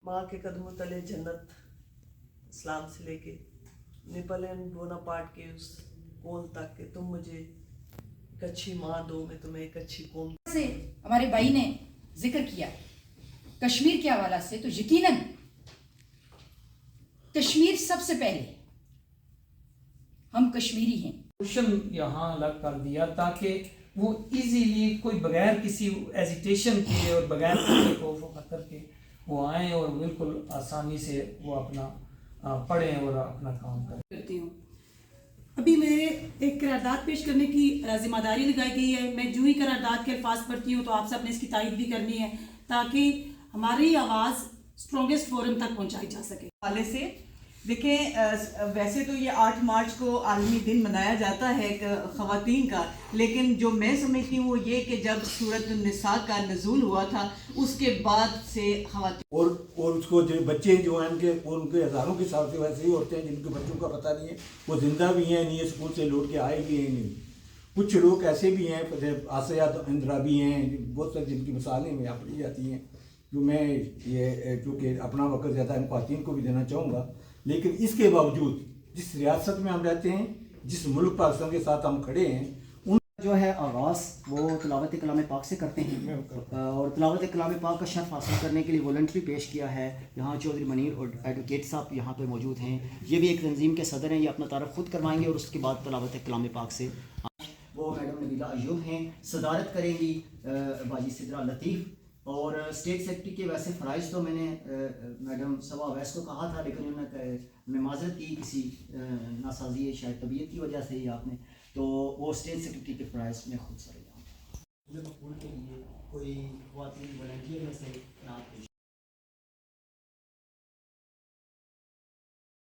माँ के कदमों तले जन्नत, इस्लाम से लेके नेपोलियन बोनापार्ट के उस कॉल तक कि तुम मुझे एक अच्छी माँ दो, मैं तुम्हें एक अच्छी कौम से हमारे भाई ने जिक्र किया कश्मीर के हवाला से, तो यकीनन कश्मीर सबसे पहले, हम कश्मीरी हैं। क्वेश्चन यहाँ अलग कर दिया ताकि वो इजीली कोई बगैर किसी एजिटेशन के और बगैर किसी खौफ व खतर के वो आएँ और बिल्कुल आसानी से वो अपना पढ़ें और अपना काम करें। करती हूँ। अभी मेरे एक करारदाद पेश करने की जिम्मेदारी लगाई गई है। मैं जो ही करारदाद के अल्फाज पढ़ती हूँ तो आप सबने इसकी तारीफ भी करनी है ताकि हमारी आवाज़ स्ट्रॉन्गेस्ट फोरम तक पहुँचाई जा सके। वाले से देखें, वैसे तो ये 8 मार्च को आलमी दिन मनाया जाता है ख़वातीन का, लेकिन जो मैं समझती हूँ वो ये कि जब सूरत निसा का नज़ूल हुआ था उसके बाद से ख़वातीन और उसको जो बच्चे जो हैं उनके और उनके हज़ारों के हिसाब से वैसे ही होते हैं जिनके बच्चों का पता नहीं है, वो ज़िंदा भी हैं नहीं है, स्कूल से लौट के आए भी हैं नहीं। कुछ लोग ऐसे भी हैं, आसिया इंदिरा भी हैं, बहुत सारी जिनकी मिसालें में यहाँ पढ़ी जाती हैं, जो मैं ये क्योंकि अपना वक्त ज़्यादा इन ख़वातीन को भी देना चाहूँगा। लेकिन इसके बावजूद जिस रियासत में हम रहते हैं, जिस मुल्क पाकिस्तान के साथ हम खड़े हैं, उन जो है आगाज़ वो तिलावत कलाम पाक से करते हैं और तिलावत कलाम पाक का शर्फ हासिल करने के लिए वॉलंटरी पेश किया है। यहाँ चौधरी मनीर और एडवोकेट साहब यहाँ पे मौजूद हैं, ये भी एक तंजीम के सदर हैं, ये अपना तारफ़ खुद करवाएंगे और उसके बाद तिलावत कलाम पाक से वो मैडम नबीला अयूब हैं, सदारत करेंगी बाजी सिद्रा लतीफ़। और स्टेट सेक्रेटरी के वैसे फ़राइज़ तो मैंने मैडम सबा अवैस को कहा था, लेकिन उन्होंने माजरत की किसी नासाजी शायद तबीयत की वजह से ही आपने, तो वो स्टेट सेक्रेटरी के फ़राइज़ में खुद सर जाऊँ के लिए कोई ख़वातीन वॉलंटियर में से